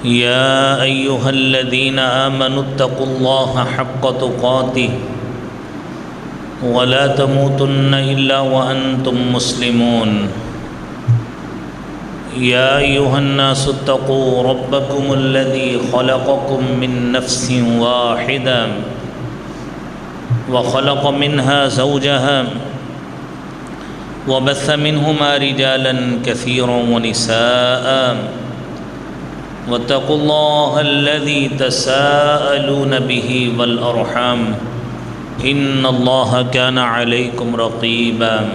يا أيها الذين آمنوا اتقوا الله حق تقاته ولا تموتن إلا وأنتم مسلمون يا أيها الناس اتقوا ربكم الذي خلقكم من نفس واحدة وخلق منها زوجها وبث منهما رجالا كثيرا ونساء واتقوا الله الذي تساءلون به والأرحام إن الله كان عليكم رقيبا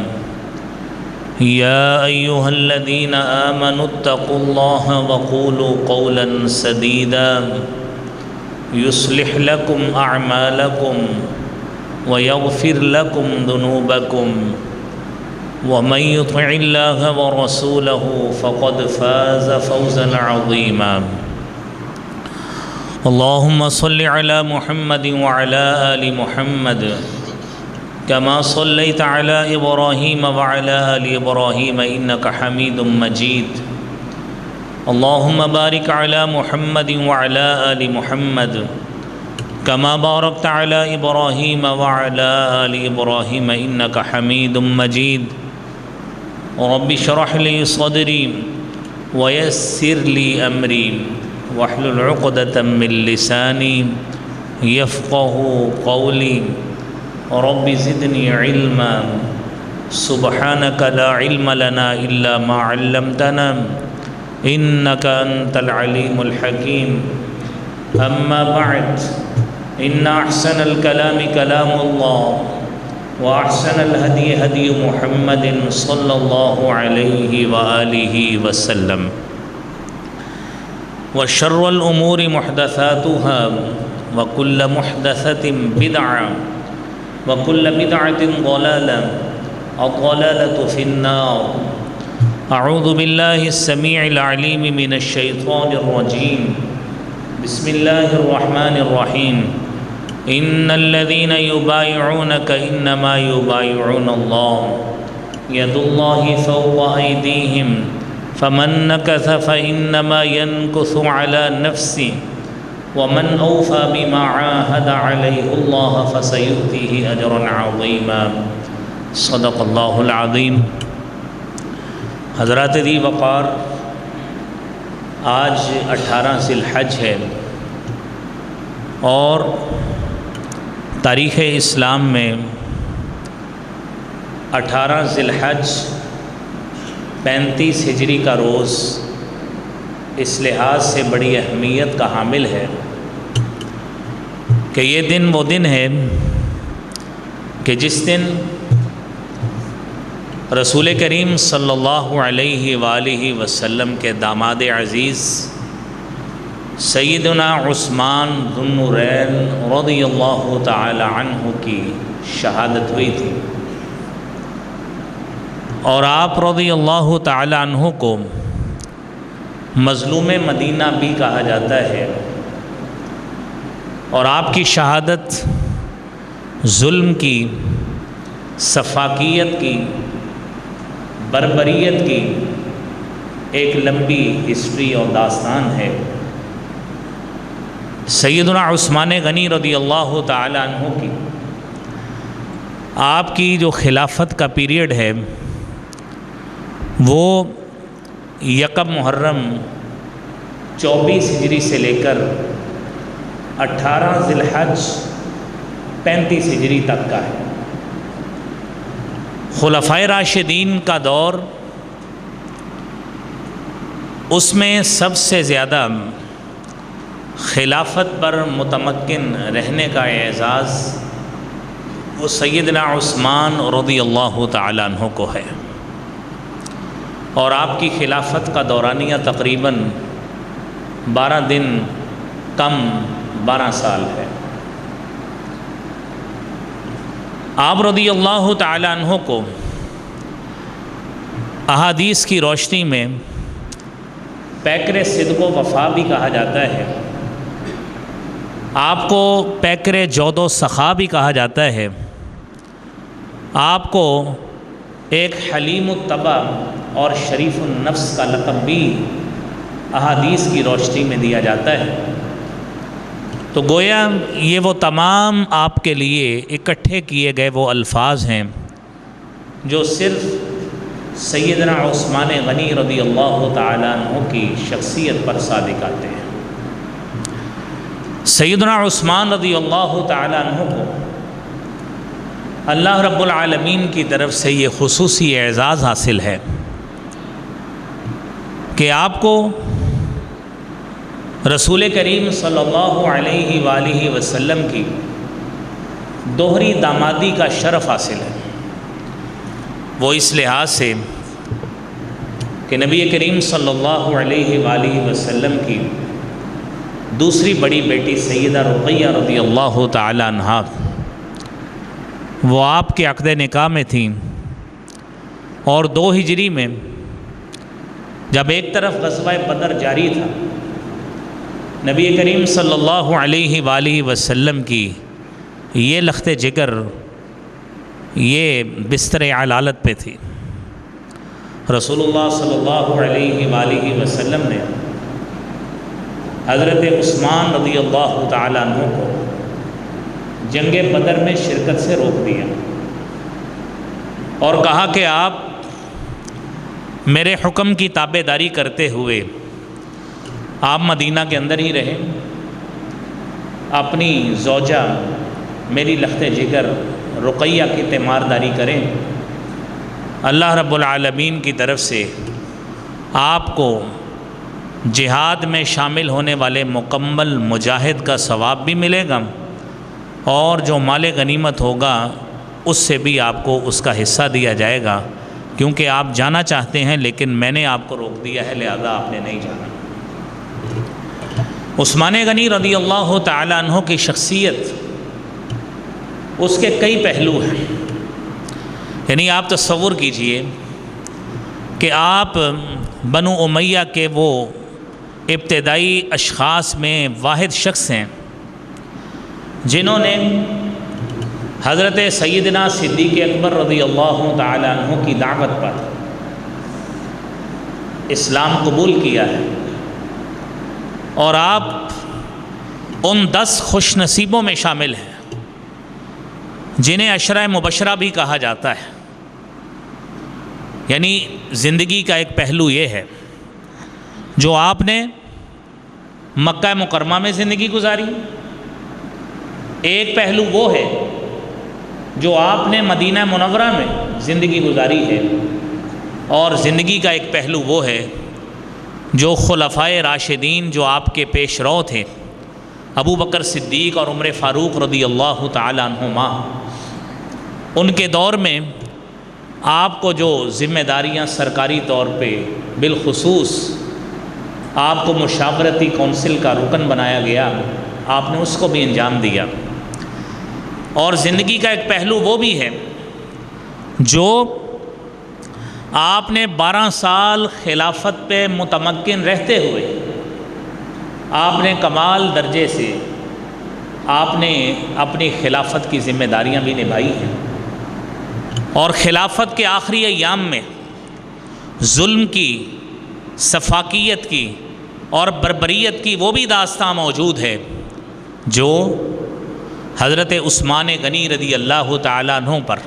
يا أيها الذين آمنوا اتقوا الله وقولوا قولا سديدا يصلح لكم أعمالكم ويغفر لكم ذنوبكم ومن يطع الله ورسوله فقد فاز فوزا عظيما اللهم صل على محمد وعلى آل محمد كما صليت على إبراهيم وعلى آل إبراهيم إنك حميد مجيد اللهم بارك على محمد وعلى آل محمد كما باركت على إبراهيم وعلى آل إبراهيم إنك حميد مجيد رب اشرح لي صدري ويسر لي أمري واحلل عقدة من لساني يفقه قولي رب زدني علما سبحانك لا علم لنا إلا ما علمتنا إنك أنت العليم الحكيم أما بعد إن أحسن الكلام كلام الله وأحسن الهدي هدي محمد صلى الله عليه وآله وسلم وشر الأمور محدثاتها وكل محدثة بدعة وكل بدعة ضلالة الضلالة في النار أعوذ بالله السميع العليم من الشيطان الرجيم بسم الله الرحمن الرحيم إن الذين يبايعونك إنما يبايعون الله يد الله فوق أيديهم فمن نكث فإنما ينكث على نفسه ومن أوفى بما عاهد عليه الله فسيؤتيه أجرا عظيما صدق الله العظيم۔ حضرات دی وقار، آج 18 ذی الحج ہے اور تاریخ اسلام میں 18 ذی الحج 35 ہجری کا روز اس لحاظ سے بڑی اہمیت کا حامل ہے کہ یہ دن وہ دن ہے کہ جس دن رسول کریم صلی اللہ علیہ وآلہ وسلم کے داماد عزیز سیدنا عثمان ذو النورین رضی اللہ تعالی عنہ کی شہادت ہوئی تھی، اور آپ رضی اللہ تعالی عنہ کو مظلوم مدینہ بھی کہا جاتا ہے، اور آپ کی شہادت ظلم کی، سفاکیت کی، بربریت کی ایک لمبی ہسٹری اور داستان ہے۔ سیدنا عثمان غنی رضی اللہ تعالی عنہ کی آپ کی جو خلافت کا پیریڈ ہے وہ یکم محرم 24 ہجری سے لے کر 18 ذی الحج 35 ہجری تک کا ہے۔ خلفائے راشدین کا دور، اس میں سب سے زیادہ خلافت پر متمکن رہنے کا اعزاز وہ سیدنا عثمان رضی اللہ تعالیٰ عنہ کو ہے، اور آپ کی خلافت کا دورانیہ تقریباً 12 دن کم 12 سال ہے۔ آپ رضی اللہ تعالیٰ عنہ کو احادیث کی روشنی میں پیکر صدق و وفا بھی کہا جاتا ہے، آپ کو پیکر جود و سخا بھی کہا جاتا ہے، آپ کو ایک حلیم الطبع اور شریف النفس کا لقب بھی احادیث کی روشنی میں دیا جاتا ہے۔ تو گویا یہ وہ تمام آپ کے لیے اکٹھے کیے گئے وہ الفاظ ہیں جو صرف سیدنا عثمان غنی رضی اللہ تعالیٰ عنہ کی شخصیت پر صادق آتے ہیں۔ سیدنا عثمان رضی اللہ تعالیٰ عنہ کو اللہ رب العالمین کی طرف سے یہ خصوصی اعزاز حاصل ہے کہ آپ کو رسول کریم صلی اللہ علیہ وآلہ وسلم کی دوہری دامادی کا شرف حاصل ہے۔ وہ اس لحاظ سے کہ نبی کریم صلی اللہ علیہ وآلہ وسلم کی دوسری بڑی بیٹی سیدہ رقیہ رضی اللہ تعالی عنہا وہ آپ کے عقد نکاح میں تھیں، اور 2 ہجری میں جب ایک طرف غزوہ بدر جاری تھا، نبی کریم صلی اللہ علیہ وآلہ وسلم کی یہ لخت جگر یہ بستر علالت پہ تھی۔ رسول اللہ صلی اللہ علیہ وآلہ وسلم نے حضرت عثمان رضی اللہ تعالیٰ عنہ کو جنگ بدر میں شرکت سے روک دیا اور کہا کہ آپ میرے حکم کی تابع داری کرتے ہوئے آپ مدینہ کے اندر ہی رہیں، اپنی زوجہ میری لخت جگر رقیہ کی تیمارداری کریں۔ اللہ رب العالمین کی طرف سے آپ کو جہاد میں شامل ہونے والے مکمل مجاہد کا ثواب بھی ملے گا، اور جو مال غنیمت ہوگا اس سے بھی آپ کو اس کا حصہ دیا جائے گا، کیونکہ آپ جانا چاہتے ہیں لیکن میں نے آپ کو روک دیا ہے، لہذا آپ نے نہیں جانا۔ عثمان غنی رضی اللہ تعالیٰ عنہ کی شخصیت اس کے کئی پہلو ہیں، یعنی آپ تصور کیجئے کہ آپ بنو امیہ کے وہ ابتدائی اشخاص میں واحد شخص ہیں جنہوں نے حضرت سیدنا صدیق اکبر رضی اللہ تعالی عنہ کی دعوت پر اسلام قبول کیا ہے، اور آپ ان 10 خوش نصیبوں میں شامل ہیں جنہیں عشرہ مبشرہ بھی کہا جاتا ہے۔ یعنی زندگی کا ایک پہلو یہ ہے جو آپ نے مکہ مکرمہ میں زندگی گزاری، ایک پہلو وہ ہے جو آپ نے مدینہ منورہ میں زندگی گزاری ہے، اور زندگی کا ایک پہلو وہ ہے جو خلفائے راشدین جو آپ کے پیش رو تھے، ابو بکر صدیق اور عمر فاروق رضی اللہ تعالی عنہما، ان کے دور میں آپ کو جو ذمہ داریاں سرکاری طور پہ بالخصوص آپ کو مشاورتی کونسل کا رکن بنایا گیا، آپ نے اس کو بھی انجام دیا۔ اور زندگی کا ایک پہلو وہ بھی ہے جو آپ نے 12 سال خلافت پہ متمکن رہتے ہوئے آپ نے کمال درجے سے آپ نے اپنی خلافت کی ذمہ داریاں بھی نبھائی ہیں، اور خلافت کے آخری ایام میں ظلم کی، سفاکیت کی اور بربریت کی وہ بھی داستان موجود ہے جو حضرت عثمان غنی رضی اللہ تعالیٰ عنہ پر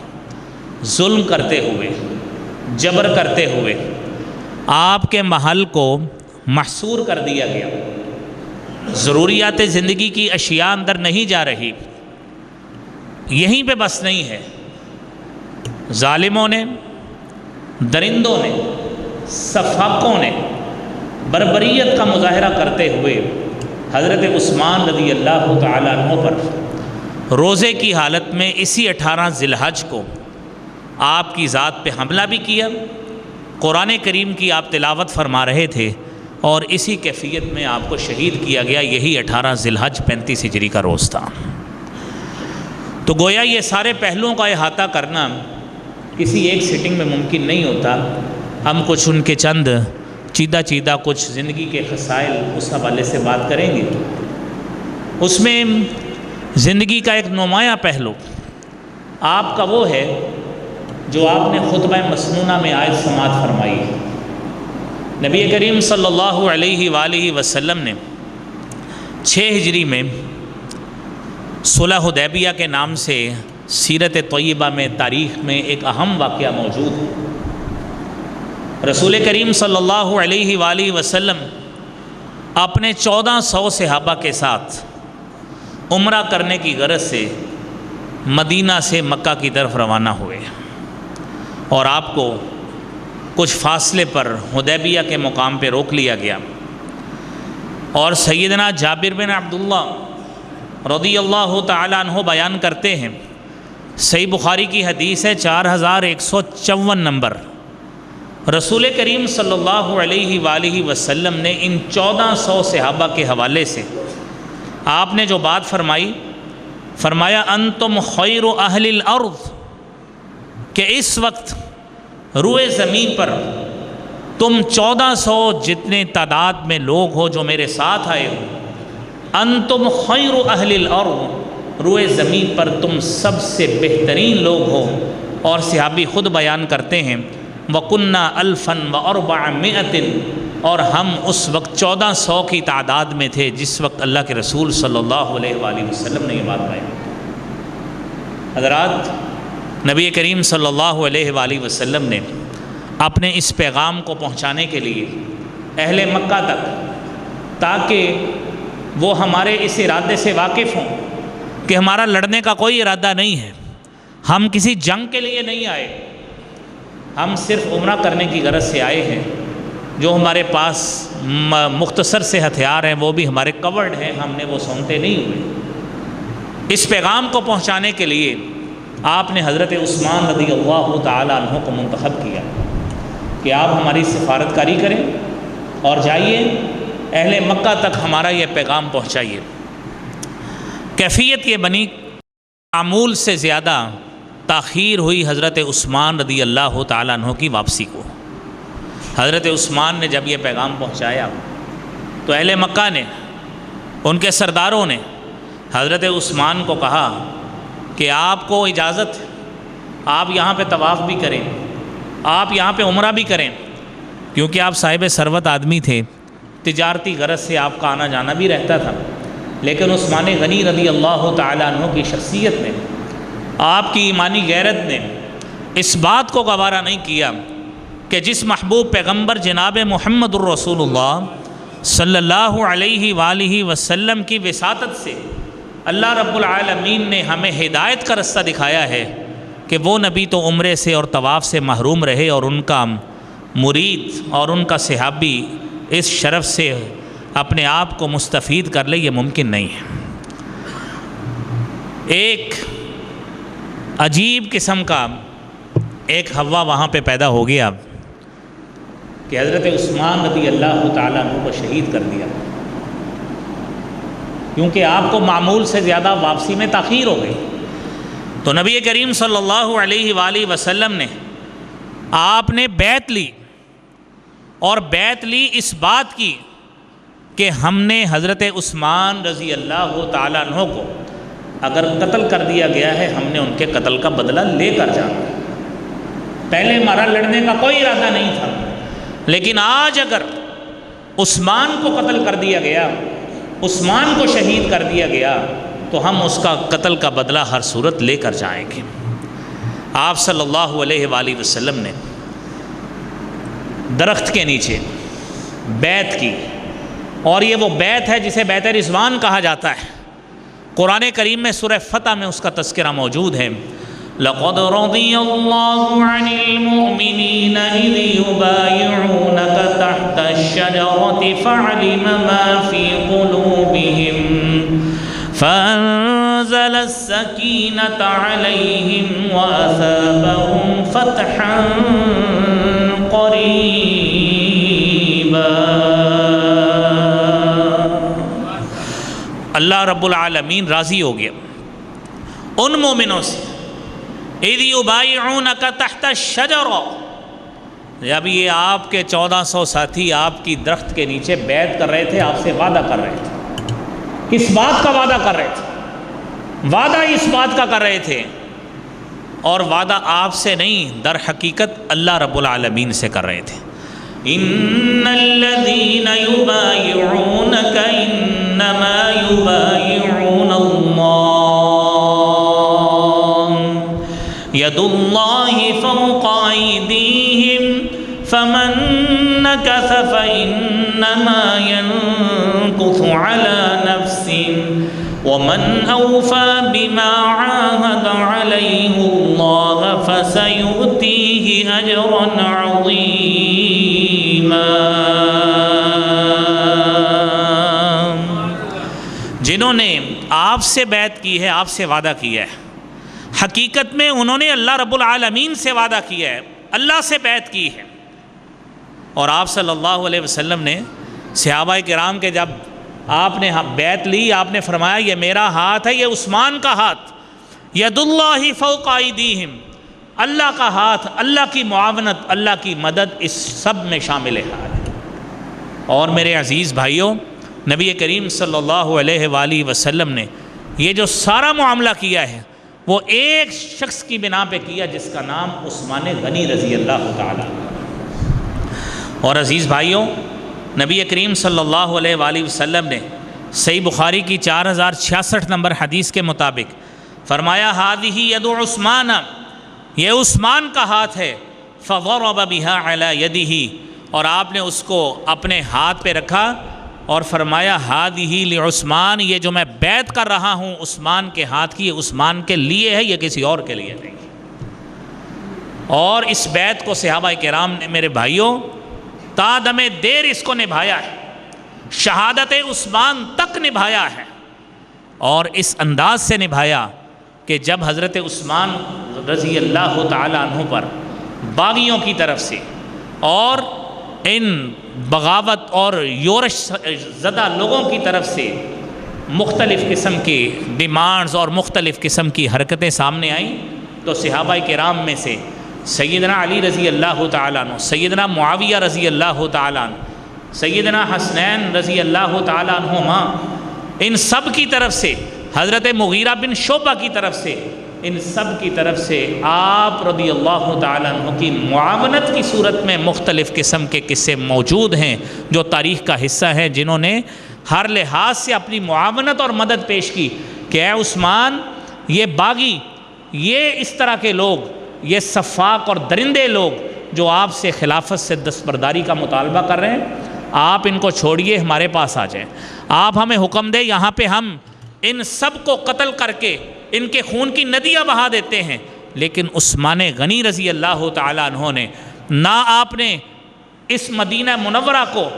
ظلم کرتے ہوئے، جبر کرتے ہوئے آپ کے محل کو محصور کر دیا گیا۔ ضروریات زندگی کی اشیاء اندر نہیں جا رہی، یہیں پہ بس نہیں ہے، ظالموں نے، درندوں نے، سفاکوں نے بربریت کا مظاہرہ کرتے ہوئے حضرت عثمان رضی اللہ تعالیٰ عنہ پر روزے کی حالت میں اسی 18 ذی الحج کو آپ کی ذات پہ حملہ بھی کیا۔ قرآن کریم کی آپ تلاوت فرما رہے تھے اور اسی کیفیت میں آپ کو شہید کیا گیا، یہی 18 ذی الحج 35 ہجری کا روز تھا۔ تو گویا یہ سارے پہلوؤں کا احاطہ کرنا کسی ایک سٹنگ میں ممکن نہیں ہوتا۔ ہم کچھ ان کے چند چیدہ کچھ زندگی کے خصائل اس حوالے سے بات کریں گے۔ اس میں زندگی کا ایک نمایاں پہلو آپ کا وہ ہے جو آپ نے خطبہ مسنونہ میں آیت سماعت فرمائی، نبی کریم صلی اللہ علیہ وآلہ وسلم نے 6 ہجری میں صلح حدیبیہ کے نام سے سیرت طیبہ میں تاریخ میں ایک اہم واقعہ موجود ہے۔ رسول کریم صلی اللہ علیہ وآلہ وسلم اپنے 1400 صحابہ کے ساتھ عمرہ کرنے کی غرض سے مدینہ سے مکہ کی طرف روانہ ہوئے، اور آپ کو کچھ فاصلے پر حدیبیہ کے مقام پہ روک لیا گیا، اور سیدنا جابر بن عبداللہ رضی اللہ تعالیٰ عنہ بیان کرتے ہیں، صحیح بخاری کی حدیث ہے 4154 نمبر، رسول کریم صلی اللہ علیہ وآلہ وسلم نے ان 1400 صحابہ کے حوالے سے آپ نے جو بات فرمایا انتم خیر اہل الارض، کہ اس وقت روئے زمین پر تم 1400 جتنے تعداد میں لوگ ہو جو میرے ساتھ آئے ہو، انتم خیر اہل الارض، روئے زمین پر تم سب سے بہترین لوگ ہو۔ اور صحابی خود بیان کرتے ہیں وَكُنَّا أَلْفًا وَأَرْبَعَمِائَةٍ، اور ہم اس وقت 1400 کی تعداد میں تھے جس وقت اللہ کے رسول صلی اللہ علیہ وآلہ وسلم نے یہ بات بیان۔ حضرات، نبی کریم صلی اللہ علیہ وآلہ وسلم نے اپنے اس پیغام کو پہنچانے کے لیے اہل مکہ تک، تاکہ وہ ہمارے اس ارادے سے واقف ہوں کہ ہمارا لڑنے کا کوئی ارادہ نہیں ہے، ہم کسی جنگ کے لیے نہیں آئے، ہم صرف عمرہ کرنے کی غرض سے آئے ہیں، جو ہمارے پاس مختصر سے ہتھیار ہیں وہ بھی ہمارے کورڈ ہیں، ہم نے وہ سونتے نہیں ہوئے۔ اس پیغام کو پہنچانے کے لیے آپ نے حضرت عثمان رضی اللہ تعالیٰ عنہ کو منتخب کیا کہ آپ ہماری سفارت کاری کریں اور جائیے اہل مکہ تک ہمارا یہ پیغام پہنچائیے۔ کیفیت یہ بنی، معمول سے زیادہ تاخیر ہوئی حضرت عثمان رضی اللہ تعالیٰ عنہ کی واپسی کو۔ حضرت عثمان نے جب یہ پیغام پہنچایا تو اہل مکہ نے، ان کے سرداروں نے حضرت عثمان کو کہا کہ آپ کو اجازت ہے، آپ یہاں پہ طواف بھی کریں، آپ یہاں پہ عمرہ بھی کریں، کیونکہ آپ صاحب ثروت آدمی تھے، تجارتی غرض سے آپ کا آنا جانا بھی رہتا تھا۔ لیکن عثمان غنی رضی اللہ تعالیٰ عنہ کی شخصیت نے، آپ کی ایمانی غیرت نے اس بات کو گوارا نہیں کیا کہ جس محبوب پیغمبر جناب محمد الرسول اللہ صلی اللہ علیہ وآلہ وسلم کی وساطت سے اللہ رب العالمین نے ہمیں ہدایت کا رستہ دکھایا ہے کہ وہ نبی تو عمرے سے اور طواف سے محروم رہے اور ان کا مرید اور ان کا صحابی اس شرف سے اپنے آپ کو مستفید کر لے، یہ ممکن نہیں ہے۔ ایک عجیب قسم کا ایک ہوا وہاں پہ پیدا ہو گیا کہ حضرت عثمان رضی اللہ تعالیٰ عنہ کو شہید کر دیا، کیونکہ آپ کو معمول سے زیادہ واپسی میں تاخیر ہو گئی۔ تو نبی کریم صلی اللہ علیہ وآلہ وسلم نے، آپ نے بیعت لی، اور بیعت لی اس بات کی کہ ہم نے حضرت عثمان رضی اللہ تعالیٰ عنہ کو اگر قتل کر دیا گیا ہے، ہم نے ان کے قتل کا بدلہ لے کر جانا۔ پہلے ہمارا لڑنے کا کوئی ارادہ نہیں تھا، لیکن آج اگر عثمان کو قتل کر دیا گیا، عثمان کو شہید کر دیا گیا، تو ہم اس کا قتل کا بدلہ ہر صورت لے کر جائیں گے۔ آپ صلی اللہ علیہ وآلہ وسلم نے درخت کے نیچے بیعت کی، اور یہ وہ بیعت ہے جسے بیعت رضوان کہا جاتا ہے۔ قرآن کریم میں سورہ فتح میں اس کا تذکرہ موجود ہے۔ لَقَدْ رَضِيَ اللَّهُ عَنِ الْمُؤْمِنِينَ إِذْ يُبَايِعُونَكَ تَحْتَ الشَّجَرَةِ فَعَلِمَ مَا فِي قُلُوبِهِمْ فَأَنزَلَ السَّكِينَةَ عَلَيْهِمْ وَأَثَابَهُمْ فَتْحًا قَرِيبًا۔ اللہ رب العالمین راضی ہو گیا ان مومنوں سے، اِذْ يُبَايِعُونَكَ تَحْتَ الشَّجَرَةِ، جب یہ آپ کے 1400 ساتھی آپ کی درخت کے نیچے بیعت کر رہے تھے، آپ سے وعدہ کر رہے تھے۔ کس بات کا وعدہ کر رہے تھے؟ وعدہ اس بات کا کر رہے تھے، اور وعدہ آپ سے نہیں، در حقیقت اللہ رب العالمین سے کر رہے تھے۔ ان الذین یبایعونک انما یبایعون اللہ ید اللہ فوق ایدیہم فمن نکث فإنما ينكث على نفسه ومن أوفى بما عاهد عليه الله فسيؤتيه أجرا عظيما۔ جنہوں نے آپ سے بیعت کی ہے، آپ سے وعدہ کیا ہے، حقیقت میں انہوں نے اللہ رب العالمین سے وعدہ کیا ہے، اللہ سے بیعت کی ہے۔ اور آپ صلی اللہ علیہ وسلم نے صحابہ کرام کے جب آپ نے بیعت لی، آپ نے فرمایا یہ میرا ہاتھ ہے، یہ عثمان کا ہاتھ، ید اللہ فوق ایدیہم، اللہ کا ہاتھ، اللہ کی معاونت، اللہ کی مدد اس سب میں شامل ہے۔ اور میرے عزیز بھائیوں، نبی کریم صلی اللہ علیہ وآلہ وسلم نے یہ جو سارا معاملہ کیا ہے وہ ایک شخص کی بنا پہ کیا جس کا نام عثمان غنی رضی اللہ تعالیٰ۔ اور عزیز بھائیوں، نبی کریم صلی اللہ علیہ وآلہ وسلم نے صحیح بخاری کی 4066 نمبر حدیث کے مطابق فرمایا ہذہ ید عثمان، یہ عثمان کا ہاتھ ہے، فضرب بها علی یدہ، اور آپ نے اس کو اپنے ہاتھ پہ رکھا اور فرمایا ہذہ لعثمان، یہ جو میں بیعت کر رہا ہوں عثمان کے ہاتھ کی، یہ عثمان کے لیے ہے، یہ کسی اور کے لیے نہیں۔ اور اس بیعت کو صحابہ کرام نے میرے بھائیوں تا دم دیر اس کو نبھایا ہے، شہادت عثمان تک نبھایا ہے، اور اس انداز سے نبھایا کہ جب حضرت عثمان رضی اللہ تعالیٰ عنہ پر باغیوں کی طرف سے اور ان بغاوت اور یورش زدہ لوگوں کی طرف سے مختلف قسم کی ڈیمانڈز اور مختلف قسم کی حرکتیں سامنے آئیں، تو صحابہ کرام میں سے سیدنا علی رضی اللہ تعالیٰ عنہ، سیدنا معاویہ رضی اللہ تعالیٰ عنہ، سیدنا حسنین رضی اللہ تعالیٰ عنہما، ان سب کی طرف سے، حضرت مغیرہ بن شعبہ کی طرف سے، ان سب کی طرف سے آپ رضی اللہ تعالیٰ عنہ کی معاونت کی صورت میں مختلف قسم کے قصے موجود ہیں جو تاریخ کا حصہ ہیں، جنہوں نے ہر لحاظ سے اپنی معاونت اور مدد پیش کی کہ اے عثمان، یہ باغی، یہ اس طرح کے لوگ، یہ صفاق اور درندے لوگ جو آپ سے خلافت سے دستبرداری کا مطالبہ کر رہے ہیں، آپ ان کو چھوڑیے، ہمارے پاس آ جائیں، آپ ہمیں حکم دیں، یہاں پہ ہم ان سب کو قتل کر کے ان کے خون کی ندیاں بہا دیتے ہیں۔ لیکن عثمان غنی رضی اللہ تعالیٰ عنہ نے نہ آپ نے اس مدینہ منورہ کو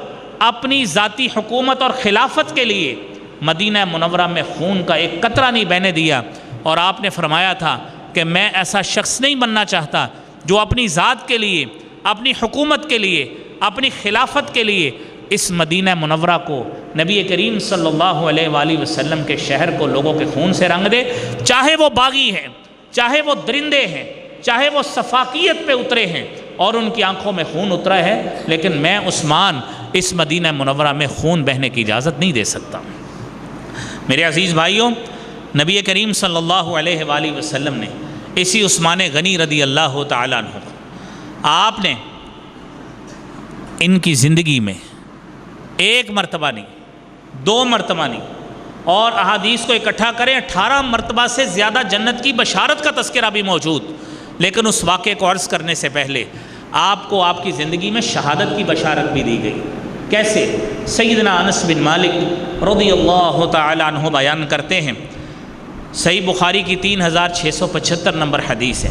اپنی ذاتی حکومت اور خلافت کے لیے مدینہ منورہ میں خون کا ایک قطرہ نہیں بہنے دیا، اور آپ نے فرمایا تھا کہ میں ایسا شخص نہیں بننا چاہتا جو اپنی ذات کے لیے، اپنی حکومت کے لیے، اپنی خلافت کے لیے اس مدینہ منورہ کو، نبی کریم صلی اللہ علیہ وآلہ وسلم کے شہر کو لوگوں کے خون سے رنگ دے، چاہے وہ باغی ہیں، چاہے وہ درندے ہیں، چاہے وہ صفاقیت پہ اترے ہیں اور ان کی آنکھوں میں خون اترا ہے، لیکن میں عثمان اس مدینہ منورہ میں خون بہنے کی اجازت نہیں دے سکتا۔ میرے عزیز بھائیوں، نبی کریم صلی اللہ علیہ وآلہ وسلم نے اسی عثمان غنی رضی اللہ تعالیٰ عنہ، آپ نے ان کی زندگی میں ایک مرتبہ نہیں، دو مرتبہ نہیں، اور احادیث کو اکٹھا کریں 18 مرتبہ سے زیادہ جنت کی بشارت کا تذکرہ بھی موجود، لیکن اس واقعے کو عرض کرنے سے پہلے آپ کو آپ کی زندگی میں شہادت کی بشارت بھی دی گئی۔ کیسے؟ سیدنا انس بن مالک رضی اللہ تعالیٰ عنہ بیان کرتے ہیں، صحیح بخاری کی 3675 نمبر حدیث ہے،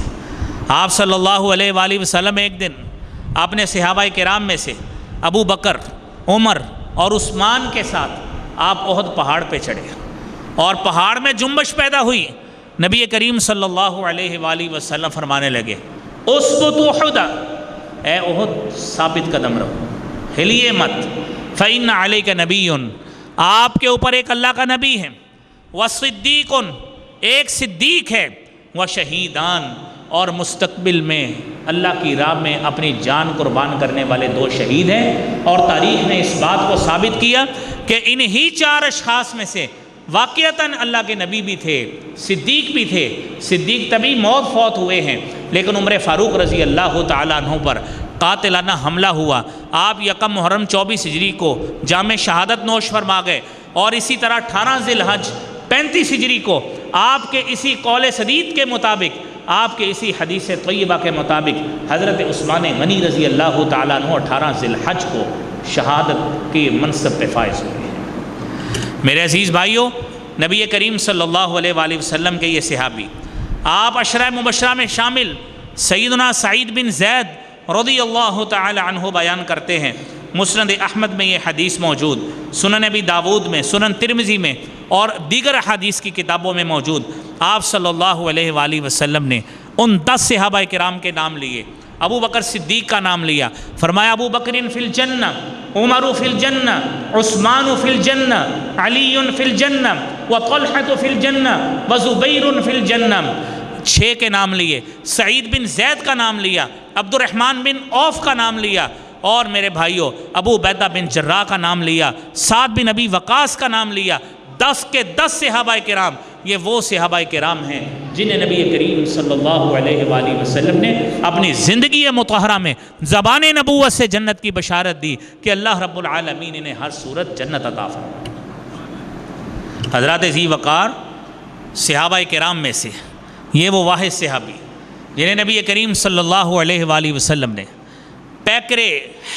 آپ صلی اللہ علیہ وآلہ وسلم ایک دن اپنے صحابہ کرام میں سے ابو بکر، عمر اور عثمان کے ساتھ آپ احد پہاڑ پہ چڑھے، اور پہاڑ میں جنبش پیدا ہوئی۔ نبی کریم صلی اللہ علیہ وآلہ وسلم فرمانے لگے، اسقط احد، اے احد ثابت قدم رہو، ہلیے مت، فإن علیک نبی، آپ کے اوپر ایک اللہ کا نبی ہے، وصدیق، ایک صدیق ہے، وشہیدان، اور مستقبل میں اللہ کی راہ میں اپنی جان قربان کرنے والے 2 شہید ہیں۔ اور تاریخ نے اس بات کو ثابت کیا کہ انہی 4 اشخاص میں سے واقعتاً اللہ کے نبی بھی تھے، صدیق بھی تھے، صدیق تبھی موت فوت ہوئے ہیں، لیکن عمر فاروق رضی اللہ تعالیٰ عنہ پر قاتلانہ حملہ ہوا، آپ یکم محرم 24 ہجری کو جام شہادت نوش فرما گئے، اور اسی طرح 18 ذی الحج 35 ہجری کو آپ کے اسی قول سدید کے مطابق، آپ کے اسی حدیث طیبہ کے مطابق حضرت عثمان غنی رضی اللہ تعالیٰ عنہ 18 ذی الحج کو شہادت کے منصب پہ فائز ہوئے ہیں۔ میرے عزیز بھائیوں، نبی کریم صلی اللہ علیہ وآلہ وسلم کے یہ صحابی، آپ عشرہ مبشرہ میں شامل سیدنا سعید بن زید رضی اللہ تعالی عنہ بیان کرتے ہیں، مسند احمد میں یہ حدیث موجود، سنن ابی داود میں، سنن ترمذی میں اور دیگر حدیث کی کتابوں میں موجود۔ آپ صلی اللہ علیہ وآلہ وسلم نے ان 10 صحابہ کرام کے نام لیے، ابو بکر صدیق کا نام لیا، فرمایا ابو بکر فی الجنہ، عمر فی الجنہ، عثمان فی الجنہ، علی فی الجنہ، وطلحہ فی الجنہ، وزبیر فی الجنہ۔ 6 کے نام لیے، سعید بن زید کا نام لیا، عبد الرحمن بن عوف کا نام لیا، اور میرے بھائیوں ابو عبیدہ بن جراح کا نام لیا، سعد بن ابی وقاص کا نام لیا۔ 10 کے 10 صحابہ کرام، یہ وہ صحابہ کرام ہیں جنہیں نبی کریم صلی اللہ علیہ وآلہ وسلم نے اپنی زندگی مطہرہ میں زبان نبوت سے جنت کی بشارت دی کہ اللہ رب العالمین انہیں ہر صورت جنت عطا فرمائے۔ حضرات ذی وقار صحابہ کرام میں سے یہ وہ واحد صحابی جنہیں نبی کریم صلی اللہ علیہ وآلہ وسلم نے پیکر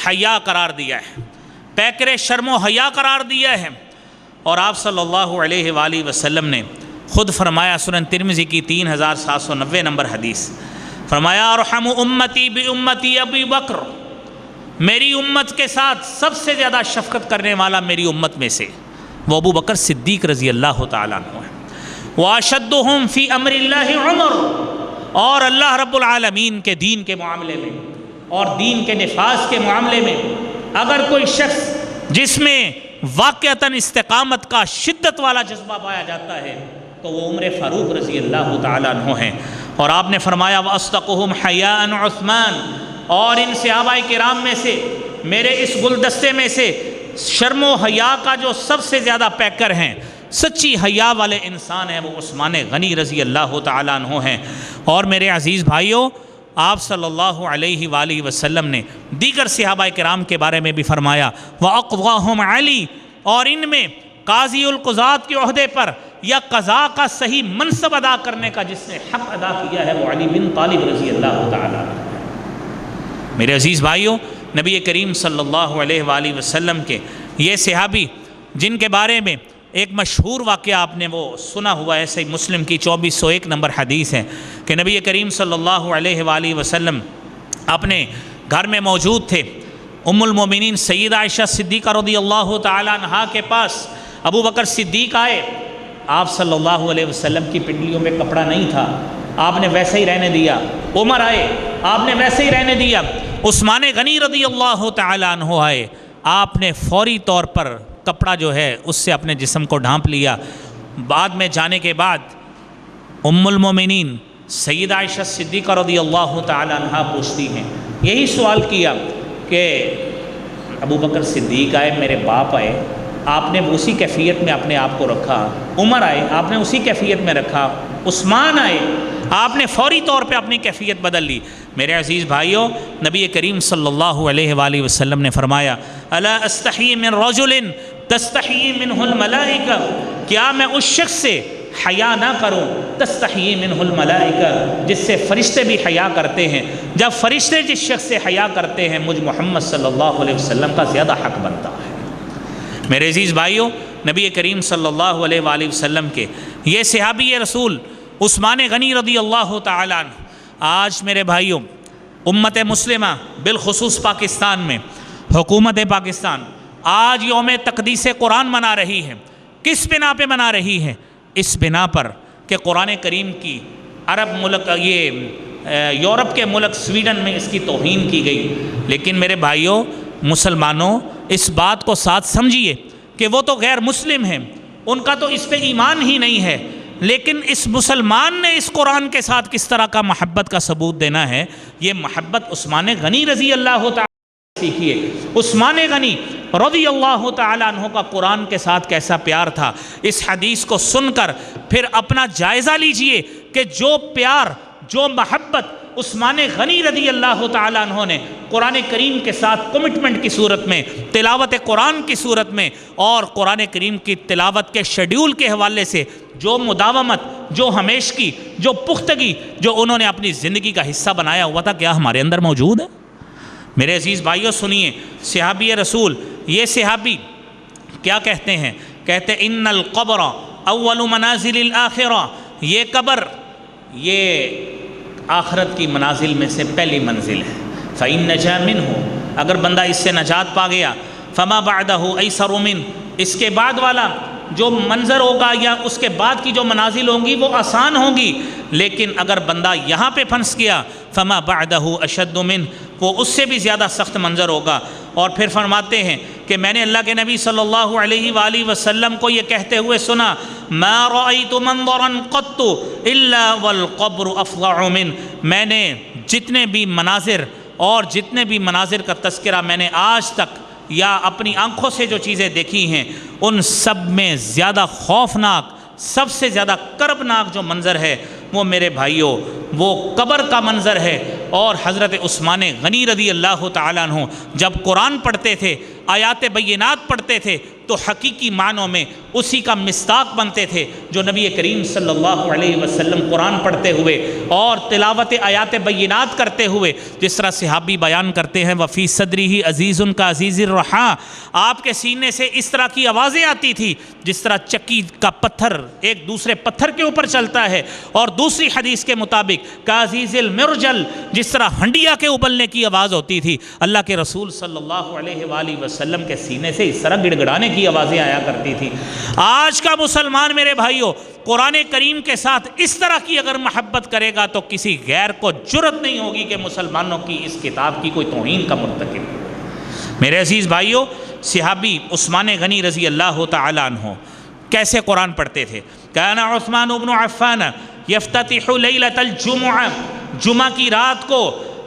حیا قرار دیا ہے، پیکر شرم و حیا قرار دیا ہے، اور آپ صلی اللہ علیہ وآلہ وسلم نے خود فرمایا، سنن ترمذی کی 3790 نمبر حدیث، فرمایا ارحم امتی بامتی ابی بکر، میری امت کے ساتھ سب سے زیادہ شفقت کرنے والا میری امت میں سے وہ ابو بکر صدیق رضی اللہ تعالیٰ عنہ ہے۔ واشدہم فی امر اللہ عمر، اور اللہ رب العالمین کے دین کے معاملے میں اور دین کے نفاذ کے معاملے میں اگر کوئی شخص جس میں واقعتاً استقامت کا شدت والا جذبہ پایا جاتا ہے تو وہ عمر فاروق رضی اللہ تعالیٰ عنہ ہیں۔ اور آپ نے فرمایا وَأَصْدَقُهُمْ حَيَاءً عُثْمَانَ، اور ان صحابہ کرام میں سے میرے اس گلدستے میں سے شرم و حیا کا جو سب سے زیادہ پیکر ہیں، سچی حیا والے انسان ہیں، وہ عثمان غنی رضی اللہ تعالیٰ عنہ ہیں۔ اور میرے عزیز بھائیوں، آپ صلی اللہ علیہ وآلہ وسلم نے دیگر صحابہ کرام کے بارے میں بھی فرمایا وَأَقْضَاهُمْ عَلِي، اور ان میں قاضی القضات کے عہدے پر یا قضاء کا صحیح منصب ادا کرنے کا جس نے حق ادا کیا ہے وہ علی بن طالب رضی اللہ تعالیٰ عنہ۔ میرے عزیز بھائیوں، نبی کریم صلی اللہ علیہ وآلہ وسلم کے یہ صحابی جن کے بارے میں ایک مشہور واقعہ آپ نے وہ سنا ہوا ہے، صحیح مسلم کی 2401 نمبر حدیث ہے کہ نبی کریم صلی اللہ علیہ وآلہ وسلم اپنے گھر میں موجود تھے، ام المومنین سیدہ عائشہ صدیقہ رضی اللہ تعالیٰ عنہا کے پاس ابو بکر صدیق آئے، آپ صلی اللہ علیہ وسلم کی پنڈلیوں میں کپڑا نہیں تھا، آپ نے ویسے ہی رہنے دیا۔ عمر آئے، آپ نے ویسے ہی رہنے دیا۔ عثمان غنی رضی اللہ تعالیٰ عنہ آئے، آپ نے فوری طور پر کپڑا جو ہے اس سے اپنے جسم کو ڈھانپ لیا۔ بعد میں جانے کے بعد ام المومنین سیدہ عائشہ صدیقہ رضی اللہ تعالیٰ عنہ پوچھتی ہیں، یہی سوال کیا کہ ابو بکر صدیق آئے، میرے باپ آئے، آپ نے اسی کیفیت میں اپنے آپ کو رکھا، عمر آئے آپ نے اسی کیفیت میں رکھا، عثمان آئے آپ نے فوری طور پہ اپنی کیفیت بدل لی۔ میرے عزیز بھائیوں، نبی کریم صلی اللہ علیہ وآلہ وسلم نے فرمایا الا استحی من رجل تستحی منہ الملائکہ، کیا میں اس شخص سے حیا نہ کروں تستحی منہ الملائکہ جس سے فرشتے بھی حیا کرتے ہیں؟ جب فرشتے جس شخص سے حیا کرتے ہیں، مجھ محمد صلی اللہ علیہ وسلم کا زیادہ حق بنتا ہے۔ میرے عزیز بھائیوں، نبی کریم صلی اللہ علیہ وآلہ وسلم کے یہ صحابی رسول عثمان غنی رضی اللہ تعالیٰ عنہ آج میرے بھائیوں امت مسلمہ بالخصوص پاکستان میں حکومت پاکستان آج یوم تقدیس قرآن منا رہی ہے۔ کس بنا پہ منا رہی ہے؟ اس بنا پر کہ قرآن کریم کی عرب ملک، یہ یورپ کے ملک سویڈن میں اس کی توہین کی گئی۔ لیکن میرے بھائیوں مسلمانوں، اس بات کو ساتھ سمجھیے کہ وہ تو غیر مسلم ہیں، ان کا تو اس پہ ایمان ہی نہیں ہے، لیکن اس مسلمان نے اس قرآن کے ساتھ کس طرح کا محبت کا ثبوت دینا ہے، یہ محبت عثمان غنی رضی اللہ تعالیٰ سیکھیے۔ عثمان غنی رضی اللہ تعالیٰ عنہ کا قرآن کے ساتھ کیسا پیار تھا، اس حدیث کو سن کر پھر اپنا جائزہ لیجئے کہ جو پیار، جو محبت عثمان غنی رضی اللہ تعالیٰ عنہ نے قرآن کریم کے ساتھ کمٹمنٹ کی صورت میں، تلاوت قرآن کی صورت میں اور قرآن کریم کی تلاوت کے شیڈیول کے حوالے سے جو مداومت، جو ہمیشگی، جو پختگی جو انہوں نے اپنی زندگی کا حصہ بنایا ہوا تھا، کیا ہمارے اندر موجود ہے؟ میرے عزیز بھائیوں سنیے، صحابی رسول، یہ صحابی کیا کہتے ہیں؟ کہتے ہیں ان القبر اول منازل الآخرہ، یہ قبر یہ آخرت کی منازل میں سے پہلی منزل ہے۔ فَإِن نَجَا مِنْهُ، اگر بندہ اس سے نجات پا گیا، فَمَا بَعْدَهُ أَيْسَرُ مِنْ، اس کے بعد والا جو منظر ہوگا یا اس کے بعد کی جو منازل ہوں گی وہ آسان ہوں گی، لیکن اگر بندہ یہاں پہ پھنس گیا فَمَا بَعْدَهُ أَشَدُّ مِنْ، وہ اس سے بھی زیادہ سخت منظر ہوگا۔ اور پھر فرماتے ہیں کہ میں نے اللہ کے نبی صلی اللہ علیہ وآلہ وسلم کو یہ کہتے ہوئے سنا، مَا رَأَيْتُ مَنظَرًا قَطُّ إِلَّا وَالْقَبْرُ أَفْضَعُ مِنْ، میں نے جتنے بھی مناظر اور جتنے بھی مناظر کا تذکرہ میں نے آج تک یا اپنی آنکھوں سے جو چیزیں دیکھی ہیں، ان سب میں زیادہ خوفناک، سب سے زیادہ کربناک جو منظر ہے وہ میرے بھائیوں وہ قبر کا منظر ہے۔ اور حضرت عثمان غنی رضی اللہ تعالیٰ عنہ جب قرآن پڑھتے تھے، آیات بینات پڑھتے تھے، تو حقیقی معنوں میں اسی کا مصداق بنتے تھے جو نبی کریم صلی اللہ علیہ وسلم قرآن پڑھتے ہوئے اور تلاوت آیات بینات کرتے ہوئے، جس طرح صحابی بیان کرتے ہیں وفی صدری عزیز کا عزیز الرحا، آپ کے سینے سے اس طرح کی آوازیں آتی تھی جس طرح چکی کا پتھر ایک دوسرے پتھر کے اوپر چلتا ہے، اور دوسری حدیث کے مطابق کا عزیز المرجل، جس طرح ہنڈیا کے ابلنے کی آواز ہوتی تھی، اللہ کے رسول صلی اللہ علیہ وآلہ وسلم کے سینے سے اس طرح گڑ گڑانے کی آوازیں آیا کرتی تھی۔ آج کا مسلمان میرے بھائیوں قرآن کریم کے ساتھ اس طرح کی اگر محبت کرے گا تو کسی غیر کو جرت نہیں ہوگی کہ مسلمانوں کی اس کتاب کی کوئی توہین کا مرتکب ہو۔ میرے عزیز بھائیوں، صحابی عثمان غنی رضی اللہ تعالیٰ عنہ کیسے قرآن پڑھتے تھے؟ کان عثمان بن عفان یفتتح لیلۃ الجمعہ، جمعہ کی رات کو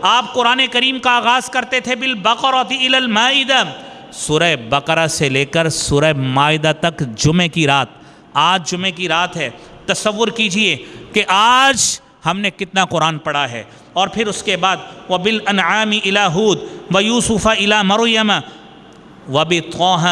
آپ قرآن کریم کا آغاز کرتے تھے بالبقرہ الی المائدہ، سورہ بقرہ سے لے کر سورہ مائدہ تک جمعے کی رات۔ آج جمعے کی رات ہے، تصور کیجئے کہ آج ہم نے کتنا قرآن پڑھا ہے۔ اور پھر اس کے بعد وَبِالْأَنْعَامِ إِلَىٰ هُودَ وَيُوسُفَ إِلَىٰ مَرْيَمَ وَبِطَٰهَ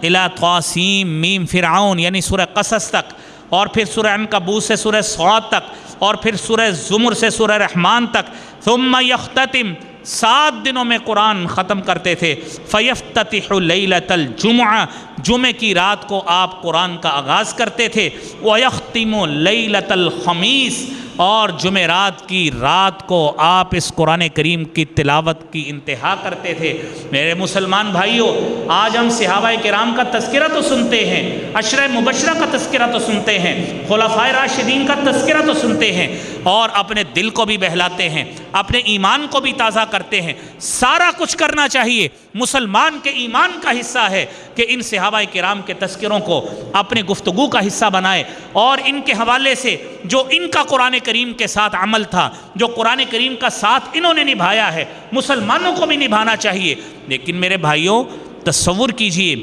إِلَىٰ طَاسِيم میم فرعون، یعنی سورہ قصص تک، اور پھر سورہ عنکبوت سے سورہ صاد تک، اور پھر سورہ زمر سے سورہ رحمان تک، ثم یختتم، 7 دنوں میں قرآن ختم کرتے تھے۔ فیفتتح لیلۃ الجمعہ، جمعے کی رات کو آپ قرآن کا آغاز کرتے تھے، ویختم لیلۃ الخمیس، اور جمعرات کی رات کو آپ اس قرآن کریم کی تلاوت کی انتہا کرتے تھے۔ میرے مسلمان بھائیوں، آج ہم صحابہ کرام کا تذکرہ تو سنتے ہیں، عشرہ مبشرہ کا تذکرہ تو سنتے ہیں، خلفائے راشدین کا تذکرہ تو سنتے ہیں، اور اپنے دل کو بھی بہلاتے ہیں، اپنے ایمان کو بھی تازہ کرتے ہیں۔ سارا کچھ کرنا چاہیے، مسلمان کے ایمان کا حصہ ہے کہ ان صحابہ کرام کے تذکروں کو اپنے گفتگو کا حصہ بنائے، اور ان کے حوالے سے جو ان کا قرآن کریم کے ساتھ عمل تھا، جو قرآن کریم کا ساتھ انہوں نے نبھایا ہے، مسلمانوں کو بھی نبھانا چاہیے۔ لیکن میرے بھائیوں تصور کیجئے،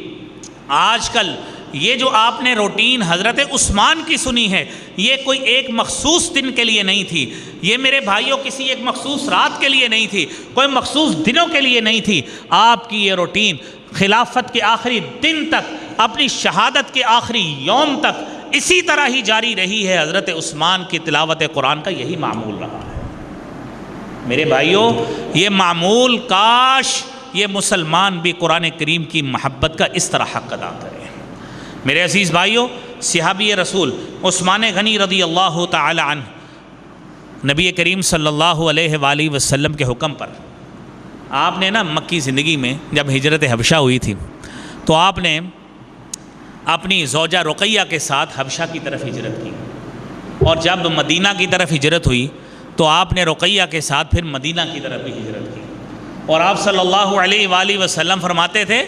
آج کل یہ جو آپ نے روٹین حضرت عثمان کی سنی ہے، یہ کوئی ایک مخصوص دن کے لیے نہیں تھی، یہ میرے بھائیوں کسی ایک مخصوص رات کے لیے نہیں تھی، کوئی مخصوص دنوں کے لیے نہیں تھی۔ آپ کی یہ روٹین خلافت کے آخری دن تک، اپنی شہادت کے آخری یوم تک اسی طرح ہی جاری رہی ہے۔ حضرت عثمان کی تلاوت قرآن کا یہی معمول رہا ہے۔ میرے بھائیوں، یہ معمول کاش یہ مسلمان بھی قرآن کریم کی محبت کا اس طرح حق ادا کرے۔ میرے عزیز بھائیوں، صحابی رسول عثمان غنی رضی اللہ تعالی عنہ نبی کریم صلی اللہ علیہ وآلہ وسلم کے حکم پر، آپ نے مکی زندگی میں جب ہجرت حبشہ ہوئی تھی تو آپ نے اپنی زوجہ رقیہ کے ساتھ حبشہ کی طرف ہجرت کی، اور جب مدینہ کی طرف ہجرت ہوئی تو آپ نے رقیہ کے ساتھ پھر مدینہ کی طرف بھی ہجرت کی۔ اور آپ صلی اللہ علیہ وآلہ وسلم فرماتے تھے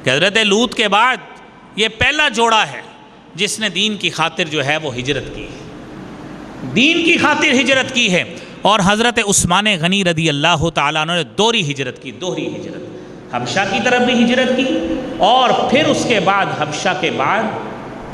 کہ حضرت لوط کے بعد یہ پہلا جوڑا ہے جس نے دین کی خاطر جو ہے وہ ہجرت کی ہے، دین کی خاطر ہجرت کی ہے۔ اور حضرت عثمان غنی رضی اللہ تعالیٰ عنہ نے دوہری ہجرت کی، دوہری ہجرت، حبشہ کی طرف بھی ہجرت کی، اور پھر اس کے بعد حبشہ کے بعد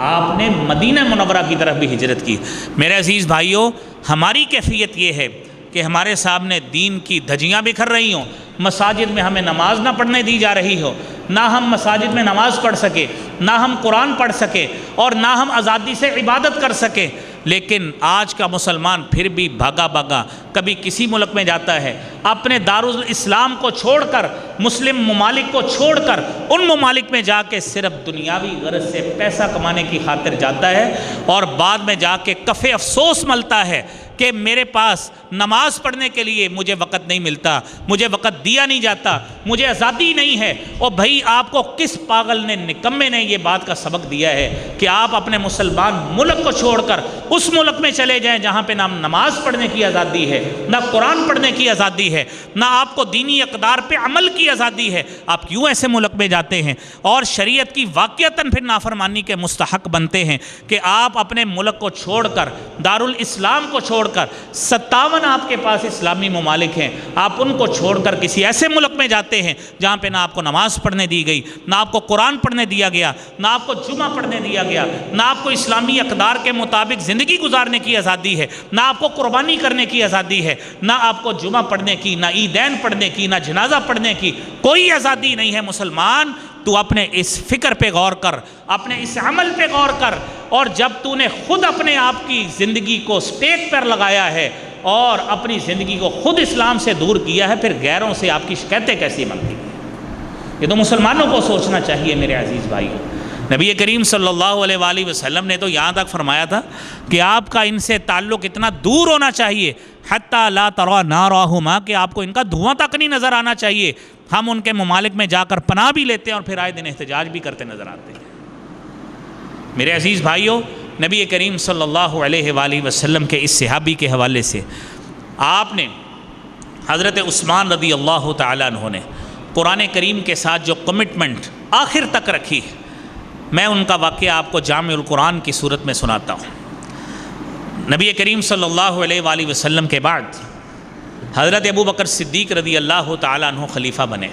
آپ نے مدینہ منورہ کی طرف بھی ہجرت کی۔ میرے عزیز بھائیوں، ہماری کیفیت یہ ہے کہ ہمارے سامنے دین کی دھجیاں بکھر رہی ہوں، مساجد میں ہمیں نماز نہ پڑھنے دی جا رہی ہو، نہ ہم مساجد میں نماز پڑھ سکے، نہ ہم قرآن پڑھ سکے، اور نہ ہم آزادی سے عبادت کر سکے۔ لیکن آج کا مسلمان پھر بھی بھاگا بھاگا کبھی کسی ملک میں جاتا ہے، اپنے دارالاسلام کو چھوڑ کر، مسلم ممالک کو چھوڑ کر ان ممالک میں جا کے صرف دنیاوی غرض سے پیسہ کمانے کی خاطر جاتا ہے، اور بعد میں جا کے کف افسوس ملتا ہے کہ میرے پاس نماز پڑھنے کے لیے مجھے وقت نہیں ملتا، مجھے وقت دیا نہیں جاتا، مجھے آزادی نہیں ہے۔ اور بھائی آپ کو کس پاگل نے، نکمے نے یہ بات کا سبق دیا ہے کہ آپ اپنے مسلمان ملک کو چھوڑ کر اس ملک میں چلے جائیں جہاں پہ نہ نماز پڑھنے کی آزادی ہے، نہ قرآن پڑھنے کی آزادی ہے، نہ آپ کو دینی اقدار پہ عمل کی آزادی ہے؟ آپ کیوں ایسے ملک میں جاتے ہیں اور شریعت کی واقعتاً پھر نافرمانی کے مستحق بنتے ہیں کہ آپ اپنے ملک کو چھوڑ کر، دارالاسلام کو چھوڑ کر، 57 آپ کے پاس اسلامی ممالک ہیں، آپ ان کو چھوڑ کر کسی ایسے ملک میں جاتے ہیں جہاں پہ نہ آپ کو نماز پڑھنے دی گئی، نہ آپ کو قرآن پڑھنے دیا گیا، نہ آپ کو جمعہ پڑھنے دیا گیا، نہ آپ کو اسلامی اقدار کے مطابق زندگی گزارنے کی آزادی ہے، نہ آپ کو قربانی کرنے کی آزادی ہے، نہ آپ کو جمعہ پڑھنے کی، نہ عیدین پڑھنے کی، نہ جنازہ پڑھنے کی کوئی آزادی نہیں ہے۔ مسلمان، تو اپنے اس فکر پہ غور کر، اپنے اس عمل پہ غور کر، اور جب تو نے خود اپنے آپ کی زندگی کو سٹیک پر لگایا ہے اور اپنی زندگی کو خود اسلام سے دور کیا ہے، پھر غیروں سے آپ کی شکایتیں کیسی بنتی ہیں؟ یہ تو مسلمانوں کو سوچنا چاہیے میرے عزیز بھائیو۔ نبی کریم صلی اللہ علیہ وآلہ وسلم نے تو یہاں تک فرمایا تھا کہ آپ کا ان سے تعلق اتنا دور ہونا چاہیے، حتی لا ترا نارہما، کہ آپ کو ان کا دھواں تک نہیں نظر آنا چاہیے۔ ہم ان کے ممالک میں جا کر پناہ بھی لیتے ہیں اور پھر آئے دن احتجاج بھی کرتے نظر آتے ہیں۔ میرے عزیز بھائیو، نبی کریم صلی اللہ علیہ وآلہ وسلم کے اس صحابی کے حوالے سے آپ نے حضرت عثمان رضی اللہ تعالیٰ عنہ نے قرآن کریم کے ساتھ جو کمٹمنٹ آخر تک رکھی ہے، میں ان کا واقعہ آپ کو جامع القرآن کی صورت میں سناتا ہوں۔ نبی کریم صلی اللہ علیہ وآلہ وسلم کے بعد حضرت ابو بکر صدیق رضی اللہ تعالیٰ عنہ خلیفہ بنے،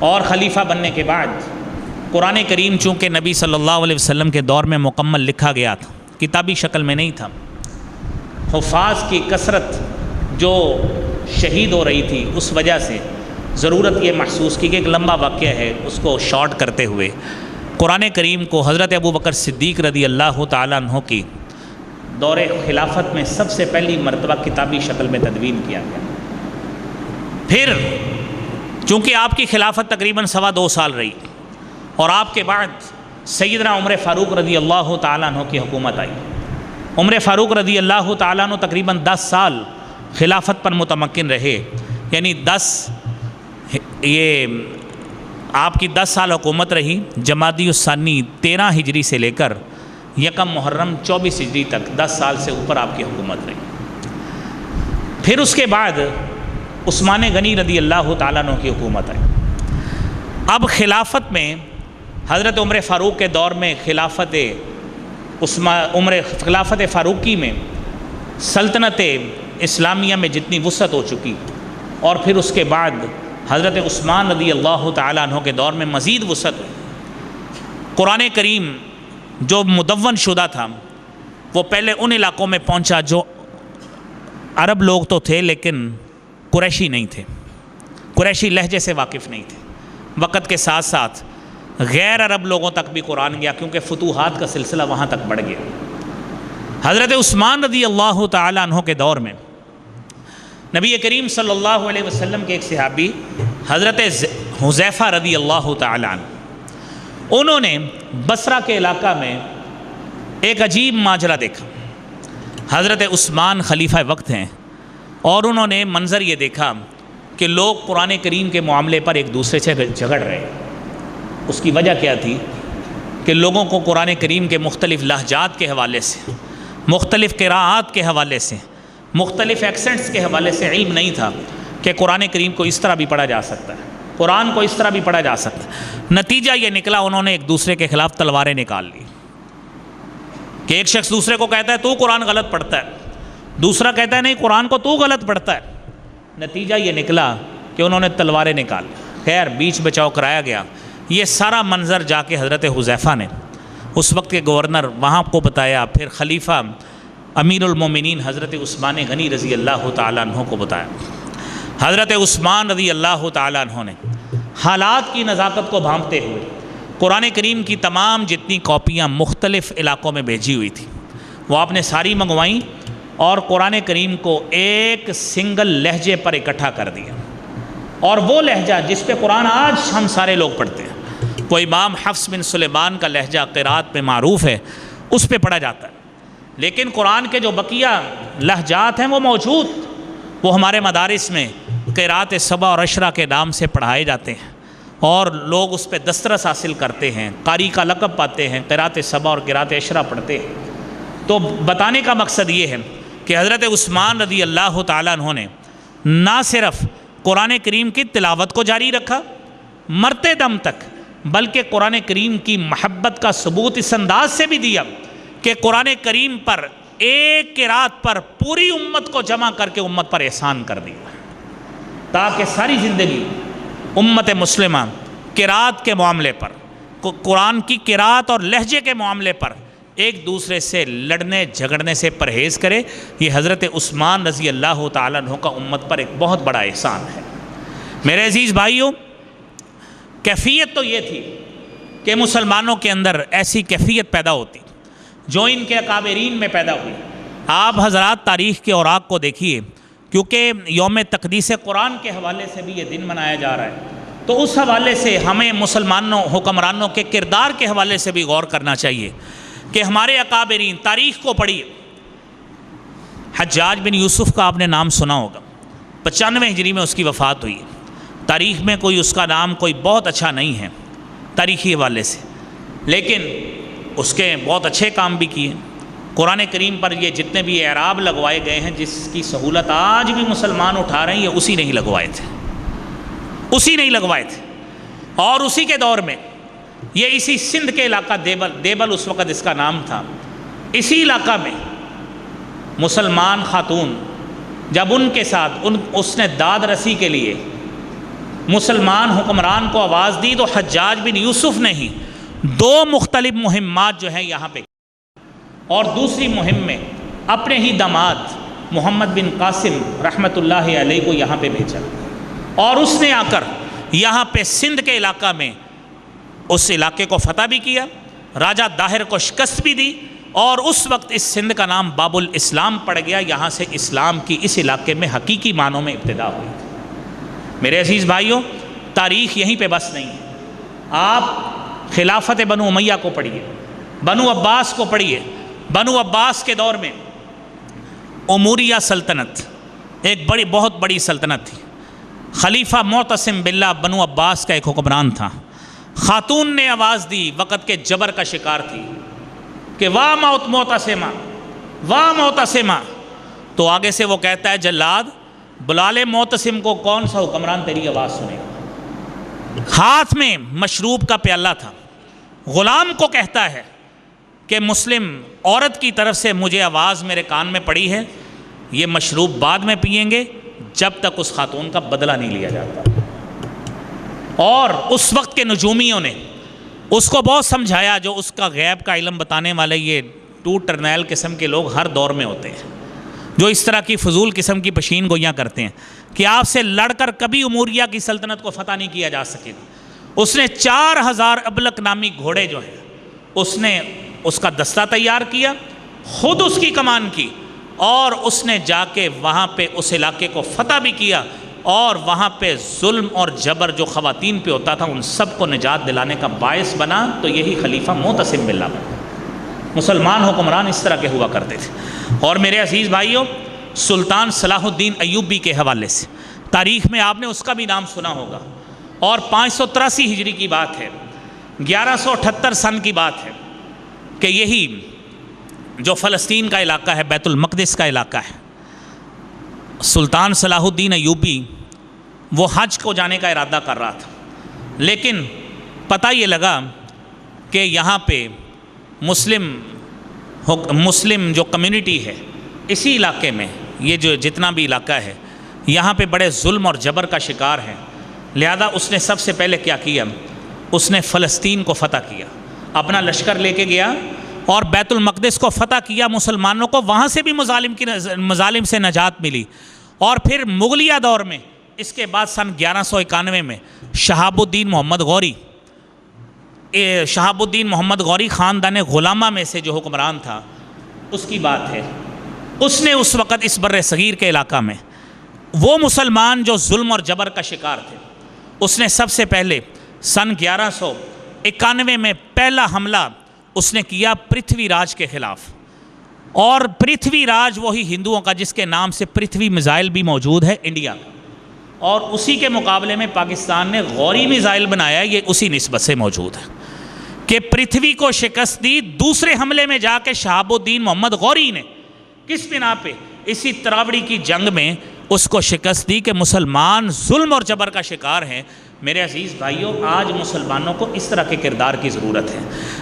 اور خلیفہ بننے کے بعد قرآن کریم چونکہ نبی صلی اللہ علیہ وسلم کے دور میں مکمل لکھا گیا تھا، کتابی شکل میں نہیں تھا، حفاظ کی کثرت جو شہید ہو رہی تھی اس وجہ سے ضرورت یہ محسوس کی کہ ایک لمبا واقعہ ہے، اس کو شارٹ کرتے ہوئے قرآن کریم کو حضرت ابو بکر صدیق رضی اللہ تعالیٰ عنہ کی دور خلافت میں سب سے پہلی مرتبہ کتابی شکل میں تدوین کیا گیا۔ پھر چونکہ آپ کی خلافت تقریباً 2.25 سال رہی، اور آپ کے بعد سیدنا عمر فاروق رضی اللہ تعالیٰ عنہ کی حکومت آئی۔ عمر فاروق رضی اللہ تعالیٰ عنہ تقریباً 10 سال خلافت پر متمکن رہے، یعنی یہ آپ کی 10 سال حکومت رہی، جمادی الثانی 13 ہجری سے لے کر 1 محرم 24 ہجری تک 10 سال سے اوپر آپ کی حکومت رہی۔ پھر اس کے بعد عثمان غنی رضی اللہ تعالیٰ عنہ کی حکومت آئی۔ اب خلافت میں حضرت عمر فاروق کے دور میں خلافت فاروقی میں سلطنت اسلامیہ میں جتنی وسعت ہو چکی، اور پھر اس کے بعد حضرت عثمان رضی اللہ تعالیٰ عنہ کے دور میں مزید وسعت ہوئی۔ قرآن کریم جو مدون شدہ تھا وہ پہلے ان علاقوں میں پہنچا جو عرب لوگ تو تھے لیکن قریشی نہیں تھے، قریشی لہجے سے واقف نہیں تھے۔ وقت کے ساتھ ساتھ غیر عرب لوگوں تک بھی قرآن گیا، کیونکہ فتوحات کا سلسلہ وہاں تک بڑھ گیا۔ حضرت عثمان رضی اللہ تعالیٰ عنہ کے دور میں نبی کریم صلی اللہ علیہ وسلم کے ایک صحابی حضرت حذیفہ رضی اللہ تعالیٰ عنہ، انہوں نے بصرہ کے علاقہ میں ایک عجیب ماجرا دیکھا۔ حضرت عثمان خلیفہ وقت ہیں، اور انہوں نے منظر یہ دیکھا کہ لوگ قرآن کریم کے معاملے پر ایک دوسرے سے جھگڑ رہے۔ اس کی وجہ کیا تھی کہ لوگوں کو قرآن کریم کے مختلف لہجات کے حوالے سے، مختلف قراءات کے حوالے سے، مختلف ایکسنٹس کے حوالے سے علم نہیں تھا کہ قرآن کریم کو اس طرح بھی پڑھا جا سکتا ہے، قرآن کو اس طرح بھی پڑھا جا سکتا ہے۔ نتیجہ یہ نکلا، انہوں نے ایک دوسرے کے خلاف تلواریں نکال لی کہ ایک شخص دوسرے کو کہتا ہے تو قرآن غلط پڑھتا ہے، دوسرا کہتا ہے نہیں قرآن کو تو غلط پڑھتا ہے۔ نتیجہ یہ نکلا کہ انہوں نے تلواریں نکال لی۔ خیر بیچ بچاؤ کرایا گیا۔ یہ سارا منظر جا کے حضرت حذیفہ نے اس وقت کے گورنر وہاں کو بتایا، پھر خلیفہ امیر المومنین حضرت عثمان غنی رضی اللہ تعالیٰ عنہ کو بتایا۔ حضرت عثمان رضی اللہ تعالیٰ عنہ نے حالات کی نزاکت کو بھانپتے ہوئے قرآن کریم کی تمام جتنی کاپیاں مختلف علاقوں میں بھیجی ہوئی تھی وہ آپ نے ساری منگوائیں اور قرآن کریم کو ایک سنگل لہجے پر اکٹھا کر دیا، اور وہ لہجہ جس پہ قرآن آج ہم سارے لوگ پڑھتے ہیں، وہ امام حفص بن سلیمان کا لہجہ قرات پہ معروف ہے، اس پہ پڑھا جاتا ہے، لیکن قرآن کے جو بقیہ لہجات ہیں وہ موجود، وہ ہمارے مدارس میں قرات سبع اور عشرہ کے نام سے پڑھائے جاتے ہیں، اور لوگ اس پہ دسترس حاصل کرتے ہیں، قاری کا لقب پاتے ہیں، قرات سبع اور قرات عشرہ پڑھتے ہیں۔ تو بتانے کا مقصد یہ ہے کہ حضرت عثمان رضی اللہ تعالیٰ عنہ نے نہ صرف قرآن کریم کی تلاوت کو جاری رکھا مرتے دم تک، بلکہ قرآن کریم کی محبت کا ثبوت اس انداز سے بھی دیا کہ قرآن کریم پر ایک قرات پر پوری امت کو جمع کر کے امت پر احسان کر دیا، تاکہ ساری زندگی امت مسلمہ قرات کے معاملے پر، قرآن کی قرات اور لہجے کے معاملے پر ایک دوسرے سے لڑنے جھگڑنے سے پرہیز کرے۔ یہ حضرت عثمان رضی اللہ تعالیٰ عنہ کا امت پر ایک بہت بڑا احسان ہے۔ میرے عزیز بھائیوں، کیفیت تو یہ تھی کہ مسلمانوں کے اندر ایسی کیفیت پیدا ہوتی جو ان کے اکابرین میں پیدا ہوئی۔ آپ حضرات تاریخ کے اوراق کو دیکھیے، کیونکہ یوم تقدیس قرآن کے حوالے سے بھی یہ دن منایا جا رہا ہے، تو اس حوالے سے ہمیں مسلمانوں حکمرانوں کے کردار کے حوالے سے بھی غور کرنا چاہیے کہ ہمارے اکابرین، تاریخ کو پڑھیے۔ حجاج بن یوسف کا آپ نے نام سنا ہوگا، 95 ہجری میں اس کی وفات ہوئی ہے۔ تاریخ میں کوئی اس کا نام کوئی بہت اچھا نہیں ہے تاریخی حوالے سے، لیکن اس کے بہت اچھے کام بھی کیے۔ قرآن کریم پر یہ جتنے بھی اعراب لگوائے گئے ہیں جس کی سہولت آج بھی مسلمان اٹھا رہے ہیں، یہ اسی نہیں لگوائے تھے۔ اور اسی کے دور میں یہ اسی سندھ کے علاقہ دیبل اس وقت اس کا نام تھا، اسی علاقہ میں مسلمان خاتون جب ان کے ساتھ اس نے داد رسی کے لیے مسلمان حکمران کو آواز دی، تو حجاج بن یوسف نے ہی 2 مختلف مہمات جو ہیں یہاں پہ، اور دوسری مہم میں اپنے ہی داماد محمد بن قاسم رحمۃ اللہ علیہ کو یہاں پہ بھیجا، اور اس نے آ کر یہاں پہ سندھ کے علاقہ میں اس علاقے کو فتح بھی کیا، راجہ داہر کو شکست بھی دی، اور اس وقت اس سندھ کا نام باب الاسلام پڑ گیا۔ یہاں سے اسلام کی اس علاقے میں حقیقی معنوں میں ابتدا ہوئی۔ میرے عزیز بھائیوں، تاریخ یہیں پہ بس نہیں ہے، آپ خلافت بنو امیہ کو پڑھیے، بنو عباس کو پڑھیے۔ بنو عباس کے دور میں اموریہ سلطنت ایک بہت بڑی سلطنت تھی۔ خلیفہ معتصم باللہ بنو عباس کا ایک حکمران تھا۔ خاتون نے آواز دی، وقت کے جبر کا شکار تھی کہ واہ موت معتصمہ، واہ معتصمہ، تو آگے سے وہ کہتا ہے جلاد بلا لے معتصم کو، کون سا حکمران تیری آواز سنے گا۔ ہاتھ میں مشروب کا پیالہ تھا، غلام کو کہتا ہے کہ مسلم عورت کی طرف سے مجھے آواز میرے کان میں پڑی ہے، یہ مشروب بعد میں پئیں گے جب تک اس خاتون کا بدلہ نہیں لیا جاتا۔ اور اس وقت کے نجومیوں نے اس کو بہت سمجھایا، جو اس کا غیب کا علم بتانے والے یہ ٹرنیل قسم کے لوگ ہر دور میں ہوتے ہیں، جو اس طرح کی فضول قسم کی پشین گوئیاں کرتے ہیں کہ آپ سے لڑ کر کبھی اموریہ کی سلطنت کو فتح نہیں کیا جا سکے گا۔ اس نے 4000 ابلک نامی گھوڑے جو ہیں اس نے اس کا دستہ تیار کیا، خود اس کی کمان کی، اور اس نے جا کے وہاں پہ اس علاقے کو فتح بھی کیا، اور وہاں پہ ظلم اور جبر جو خواتین پہ ہوتا تھا ان سب کو نجات دلانے کا باعث بنا۔ تو یہی خلیفہ معتصم باللہ بنا۔ مسلمان حکمران اس طرح کے ہوا کرتے تھے۔ اور میرے عزیز بھائیوں، سلطان صلاح الدین ایوبی کے حوالے سے تاریخ میں آپ نے اس کا بھی نام سنا ہوگا، اور 583 ہجری کی بات ہے، 1178 سن کی بات ہے کہ یہی جو فلسطین کا علاقہ ہے، بیت المقدس کا علاقہ ہے، سلطان صلاح الدین ایوبی وہ حج کو جانے کا ارادہ کر رہا تھا، لیکن پتہ یہ لگا کہ یہاں پہ مسلم جو کمیونٹی ہے اسی علاقے میں، یہ جو جتنا بھی علاقہ ہے یہاں پہ بڑے ظلم اور جبر کا شکار ہے، لہذا اس نے سب سے پہلے کیا کیا، اس نے فلسطین کو فتح کیا، اپنا لشکر لے کے گیا اور بیت المقدس کو فتح کیا مسلمانوں کو، وہاں سے بھی مظالم سے نجات ملی۔ اور پھر مغلیہ دور میں اس کے بعد سن 1191 میں شہاب الدین محمد غوری خاندان غلامہ میں سے جو حکمران تھا اس کی بات ہے، اس نے اس وقت اس بر صغیر کے علاقہ میں وہ مسلمان جو ظلم اور جبر کا شکار تھے، اس نے سب سے پہلے سن 1191 میں پہلا حملہ اس نے کیا پرتھوی راج کے خلاف۔ اور پرتھوی راج وہی ہندوؤں کا جس کے نام سے پرتھوی میزائل بھی موجود ہے انڈیا کا، اور اسی کے مقابلے میں پاکستان نے غوری میزائل بنایا، یہ اسی نسبت سے موجود ہے کہ پرتھوی کو شکست دی۔ دوسرے حملے میں جا کے شہاب الدین محمد غوری نے کس بنا پہ؟ اسی تراوڑی کی جنگ میں اس کو شکست دی کہ مسلمان ظلم اور جبر کا شکار ہیں۔ میرے عزیز بھائیوں، آج مسلمانوں کو اس طرح کے کردار کی ضرورت ہے۔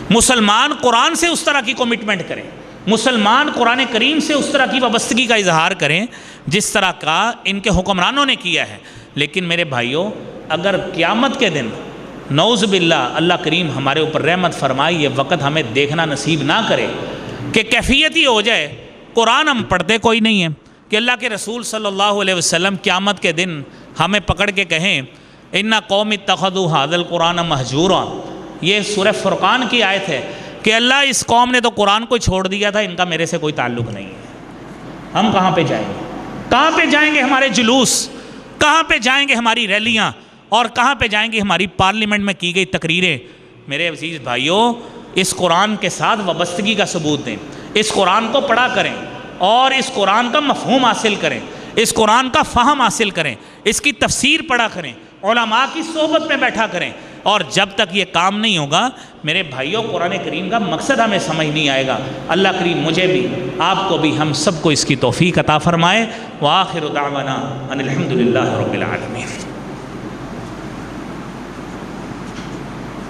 مسلمان قرآن سے اس طرح کی کمٹمنٹ کریں، مسلمان قرآن کریم سے اس طرح کی وابستگی کا اظہار کریں جس طرح کا ان کے حکمرانوں نے کیا ہے۔ لیکن میرے بھائیوں، اگر قیامت کے دن نعوذ باللہ اللہ کریم ہمارے اوپر رحمت فرمائی، یہ وقت ہمیں دیکھنا نصیب نہ کرے کہ کیفیت ہی ہو جائے قرآن ہم پڑھتے کوئی نہیں ہے، کہ اللہ کے رسول صلی اللہ علیہ وسلم قیامت کے دن ہمیں پکڑ کے کہیں اِنَّ قَوْمِ اتَّخَذُوا هَذَا الْقُرْآنَ مَهْجُورًا۔ یہ سورہ فرقان کی آیت ہے کہ اللہ اس قوم نے تو قرآن کو چھوڑ دیا تھا، ان کا میرے سے کوئی تعلق نہیں ہے۔ ہم کہاں پہ جائیں گے؟ کہاں پہ جائیں گے ہمارے جلوس؟ کہاں پہ جائیں گے ہماری ریلیاں؟ اور کہاں پہ جائیں گے ہماری پارلیمنٹ میں کی گئی تقریریں؟ میرے عزیز بھائیوں، اس قرآن کے ساتھ وابستگی کا ثبوت دیں، اس قرآن کو پڑھا کریں اور اس قرآن کا مفہوم حاصل کریں، اس قرآن کا فہم حاصل کریں، اس کی تفسیر پڑھا کریں، علماء کی صحبت میں بیٹھا کریں۔ اور جب تک یہ کام نہیں ہوگا میرے بھائیوں، قرآن کریم کا مقصد ہمیں سمجھ نہیں آئے گا۔ اللہ کریم مجھے بھی، آپ کو بھی، ہم سب کو اس کی توفیق عطا فرمائے۔ وآخر دعوانا ان الحمدللہ رب العالمین۔